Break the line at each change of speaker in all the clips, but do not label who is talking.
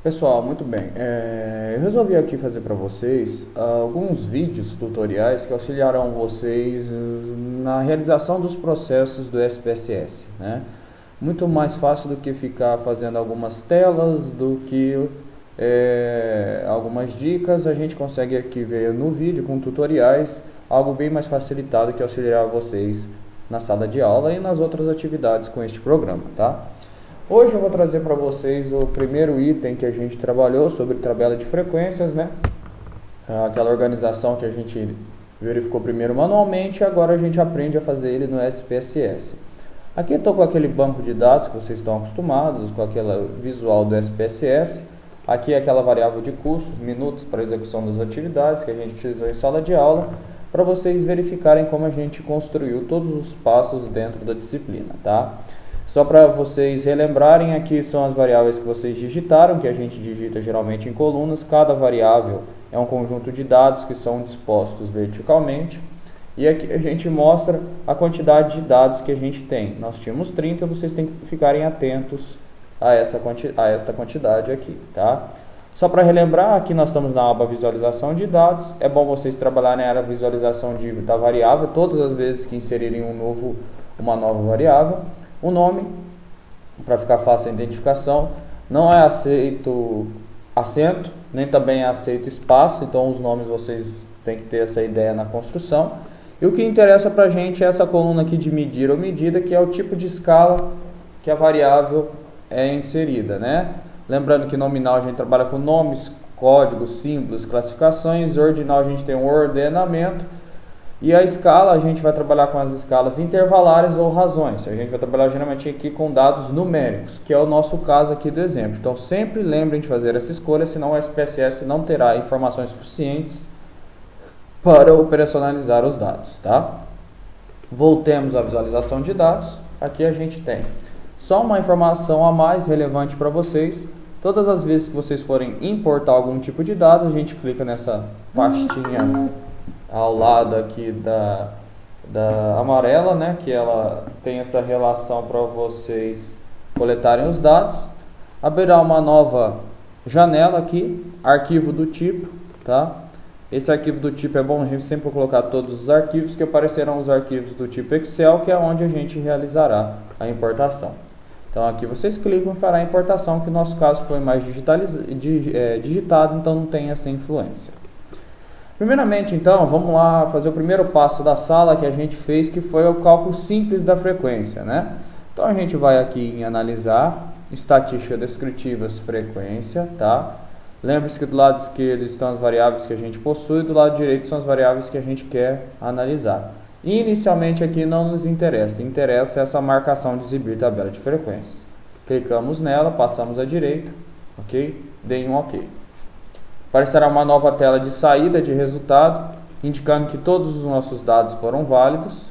Pessoal, muito bem. Eu resolvi aqui fazer para vocês alguns vídeos tutoriais que auxiliarão vocês na realização dos processos do SPSS, né? Muito mais fácil do que ficar fazendo algumas telas, do que algumas dicas. A gente consegue aqui ver no vídeo com tutoriais algo bem mais facilitado que auxiliará vocês na sala de aula e nas outras atividades com este programa, tá? Hoje eu vou trazer para vocês o primeiro item que a gente trabalhou sobre tabela de frequências, né? Aquela organização que a gente verificou primeiro manualmente, e agora a gente aprende a fazer ele no SPSS. Aqui eu estou com aquele banco de dados que vocês estão acostumados, com aquele visual do SPSS. Aqui é aquela variável de custos, minutos para execução das atividades que a gente utilizou em sala de aula, para vocês verificarem como a gente construiu todos os passos dentro da disciplina, tá? Só para vocês relembrarem, aqui são as variáveis que vocês digitaram, que a gente digita geralmente em colunas. Cada variável é um conjunto de dados que são dispostos verticalmente. E aqui a gente mostra a quantidade de dados que a gente tem. Nós tínhamos 30, vocês têm que ficarem atentos a esta quantidade aqui, tá? Só para relembrar, aqui nós estamos na aba visualização de dados. É bom vocês trabalharem na área visualização da variável, todas as vezes que inserirem uma nova variável. O nome, para ficar fácil a identificação, não é aceito acento, nem também é aceito espaço, então os nomes vocês têm que ter essa ideia na construção. E o que interessa para a gente é essa coluna aqui de medir ou medida, que é o tipo de escala que a variável é inserida, né? Lembrando que nominal a gente trabalha com nomes, códigos, símbolos, classificações, ordinal a gente tem um ordenamento. E a escala, a gente vai trabalhar com as escalas intervalares ou razões. A gente vai trabalhar geralmente aqui com dados numéricos, que é o nosso caso aqui do exemplo. Então sempre lembrem de fazer essa escolha, senão o SPSS não terá informações suficientes para operacionalizar os dados, tá? Voltemos à visualização de dados. Aqui a gente tem só uma informação a mais relevante para vocês. Todas as vezes que vocês forem importar algum tipo de dado, a gente clica nessa pastinha ao lado aqui da amarela, né, que ela tem essa relação para vocês coletarem os dados. Abrirá uma nova janela aqui, arquivo do tipo, tá? Esse arquivo do tipo é bom a gente sempre colocar todos os arquivos, que aparecerão os arquivos do tipo Excel, que é onde a gente realizará a importação. Então aqui vocês clicam e fará a importação, que no nosso caso foi mais digitado, então não tem essa influência. Primeiramente, então, vamos lá fazer o primeiro passo da sala que a gente fez, que foi o cálculo simples da frequência, né? Então, a gente vai aqui em analisar, estatística descritivas, frequência, tá? Lembre-se que do lado esquerdo estão as variáveis que a gente possui, do lado direito são as variáveis que a gente quer analisar. E, inicialmente, aqui não nos interessa essa marcação de exibir tabela de frequências. Clicamos nela, passamos à direita, ok? Deem um ok. Aparecerá uma nova tela de saída de resultado, indicando que todos os nossos dados foram válidos,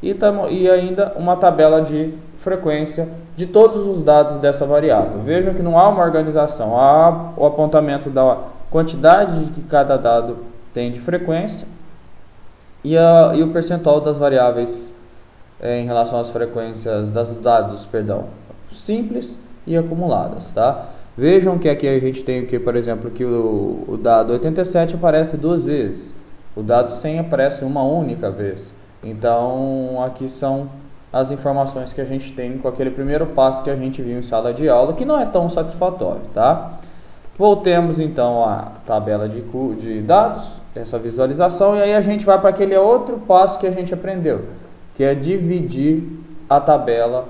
e ainda uma tabela de frequência de todos os dados dessa variável. Vejam que não há uma organização, há o apontamento da quantidade que cada dado tem de frequência e o percentual das variáveis em relação às frequências dos dados, simples e acumuladas, tá? Vejam que aqui a gente tem que, por exemplo, que o dado 87 aparece 2 vezes, o dado 100 aparece uma única vez. Então aqui são as informações que a gente tem com aquele primeiro passo que a gente viu em sala de aula, que não é tão satisfatório, tá? Voltemos então à tabela de dados, essa visualização, e aí a gente vai para aquele outro passo que a gente aprendeu, que é dividir a tabela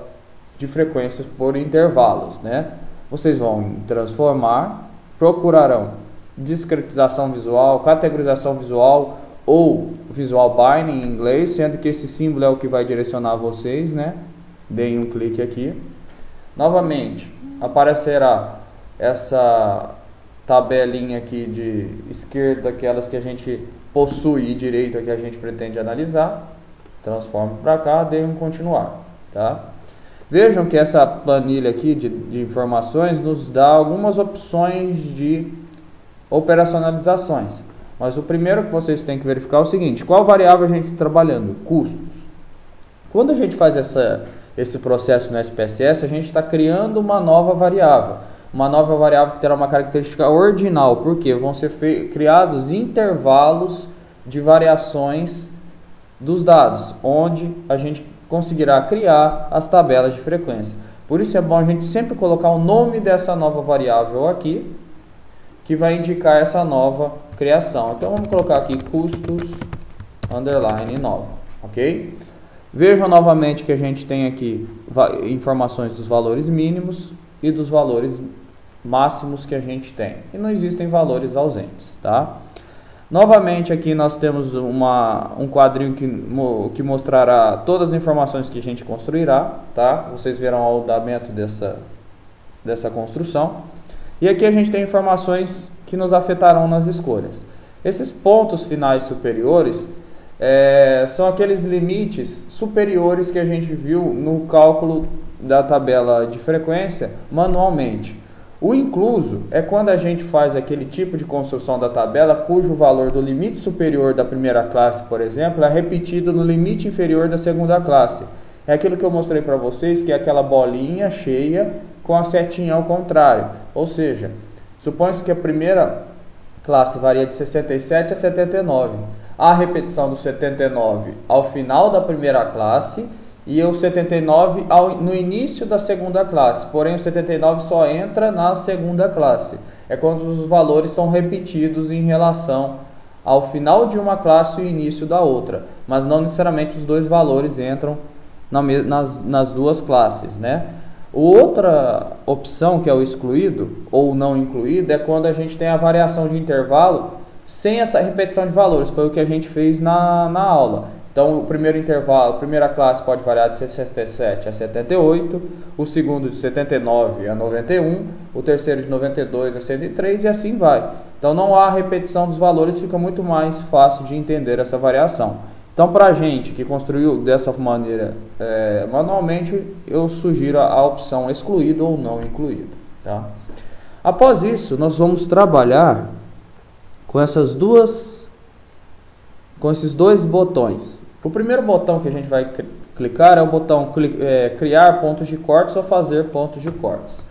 de frequências por intervalos, né? Vocês vão transformar, procurarão discretização visual, categorização visual ou visual binding em inglês, sendo que esse símbolo é o que vai direcionar vocês, né? Deem um clique aqui. Novamente, aparecerá essa tabelinha aqui de esquerda, aquelas que a gente possui, e direita que a gente pretende analisar. Transforme para cá, deem um continuar, tá? Vejam que essa planilha aqui de informações nos dá algumas opções de operacionalizações. Mas o primeiro que vocês têm que verificar é o seguinte: qual variável a gente está trabalhando? Custos. Quando a gente faz esse processo no SPSS, a gente está criando uma nova variável. uma nova variável que terá uma característica ordinal, porque vão ser criados intervalos de variações dos dados, onde a gente conseguirá criar as tabelas de frequência. Por isso é bom a gente sempre colocar o nome dessa nova variável aqui, que vai indicar essa nova criação. Então vamos colocar aqui custos underline nova, ok? Vejam novamente que a gente tem aqui informações dos valores mínimos e dos valores máximos que a gente tem. E não existem valores ausentes, tá? Novamente aqui nós temos um quadrinho que mostrará todas as informações que a gente construirá, tá? Vocês verão o andamento dessa construção. E aqui a gente tem informações que nos afetarão nas escolhas. Esses pontos finais superiores são aqueles limites superiores que a gente viu no cálculo da tabela de frequência manualmente. O incluso é quando a gente faz aquele tipo de construção da tabela cujo valor do limite superior da primeira classe, por exemplo, é repetido no limite inferior da segunda classe. É aquilo que eu mostrei para vocês, que é aquela bolinha cheia com a setinha ao contrário. Ou seja, supõe-se que a primeira classe varia de 67 a 79. Há a repetição do 79 ao final da primeira classe e o 79 no início da segunda classe, porém o 79 só entra na segunda classe. É quando os valores são repetidos em relação ao final de uma classe e o início da outra, mas não necessariamente os dois valores entram nas duas classes, né? Outra opção, que é o excluído ou não incluído, é quando a gente tem a variação de intervalo sem essa repetição de valores. Foi o que a gente fez na aula. Então, o primeiro intervalo, a primeira classe pode variar de 67 a 78, o segundo de 79 a 91, o terceiro de 92 a 103 e assim vai. Então, não há repetição dos valores, fica muito mais fácil de entender essa variação. Então, para a gente que construiu dessa maneira manualmente, eu sugiro a opção excluído ou não incluído. Tá? Após isso, nós vamos trabalhar com esses dois botões. O primeiro botão que a gente vai clicar é o botão criar pontos de cortes ou fazer pontos de cortes.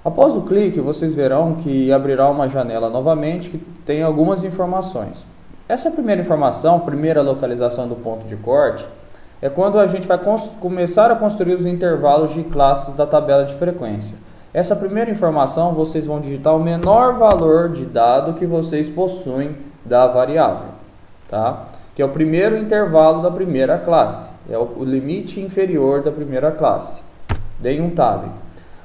Após o clique, vocês verão que abrirá uma janela novamente que tem algumas informações. Essa primeira informação, primeira localização do ponto de corte, é quando a gente vai começar a construir os intervalos de classes da tabela de frequência. Essa primeira informação, vocês vão digitar o menor valor de dado que vocês possuem da variável, tá? Que é o primeiro intervalo da primeira classe, é o limite inferior da primeira classe. Deem um tab.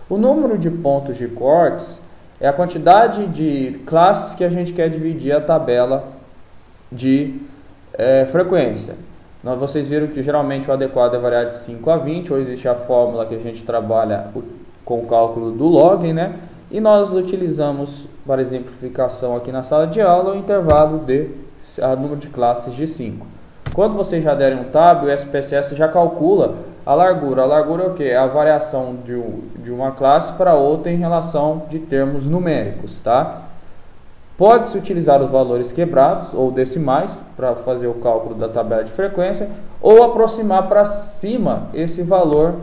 O número de pontos de cortes é a quantidade de classes que a gente quer dividir a tabela de frequência. Vocês viram que geralmente o adequado é variar de 5 a 20, ou existe a fórmula que a gente trabalha com o cálculo do log, né? E nós utilizamos, para exemplificação aqui na sala de aula, o intervalo de número de classes de 5. Quando vocês já derem um tab, o SPSS já calcula a largura. A largura é o que? É a variação de uma classe para outra em relação de termos numéricos, tá? Pode-se utilizar os valores quebrados ou decimais para fazer o cálculo da tabela de frequência ou aproximar para cima esse valor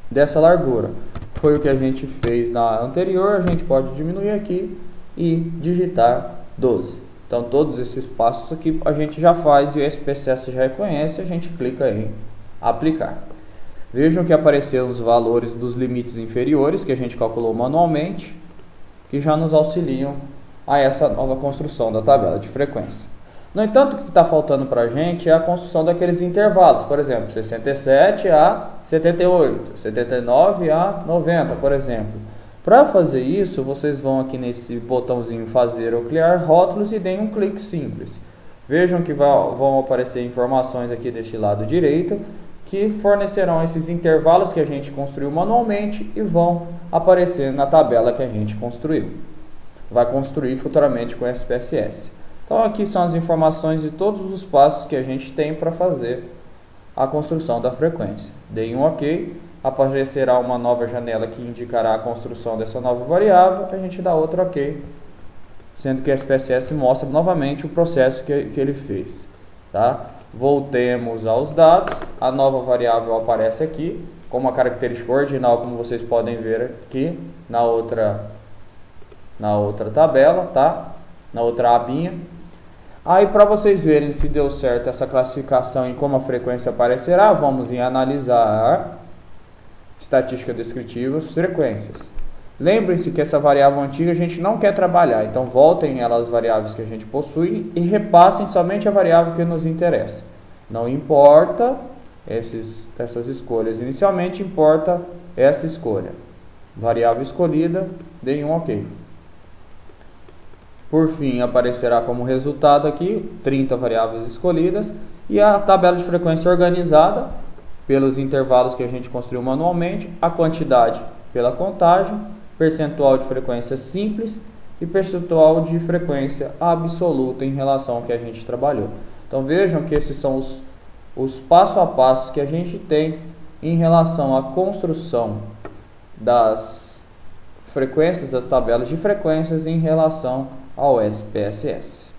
dessa largura. Foi o que a gente fez na anterior, a gente pode diminuir aqui e digitar 12. Então todos esses passos aqui a gente já faz e o SPSS já reconhece, a gente clica em aplicar. Vejam que apareceram os valores dos limites inferiores que a gente calculou manualmente, que já nos auxiliam a essa nova construção da tabela de frequência. No entanto, o que está faltando para a gente é a construção daqueles intervalos, por exemplo, 67 a 78, 79 a 90, por exemplo. Para fazer isso, vocês vão aqui nesse botãozinho fazer ou criar rótulos e deem um clique simples. Vejam que vão aparecer informações aqui deste lado direito, que fornecerão esses intervalos que a gente construiu manualmente e vão aparecer na tabela que a gente construiu. Vai construir futuramente com o SPSS. Então aqui são as informações de todos os passos que a gente tem para fazer a construção da frequência. Deem um OK, aparecerá uma nova janela que indicará a construção dessa nova variável, a gente dá outro OK, sendo que o SPSS mostra novamente o processo que ele fez. Tá? Voltemos aos dados, a nova variável aparece aqui, com uma característica ordinal, como vocês podem ver aqui na outra tabela, tá? Na outra abinha. Aí, para vocês verem se deu certo essa classificação e como a frequência aparecerá, vamos em analisar estatística descritiva, frequências. Lembrem-se que essa variável antiga a gente não quer trabalhar, então voltem elas as variáveis que a gente possui e repassem somente a variável que nos interessa. Não importa essas escolhas, inicialmente importa essa escolha. Variável escolhida, deem um OK. Por fim, aparecerá como resultado aqui 30 variáveis escolhidas e a tabela de frequência organizada pelos intervalos que a gente construiu manualmente, a quantidade pela contagem, percentual de frequência simples e percentual de frequência absoluta em relação ao que a gente trabalhou. Então vejam que esses são os passo a passo que a gente tem em relação à construção das frequências, das tabelas de frequências em relação ao SPSS.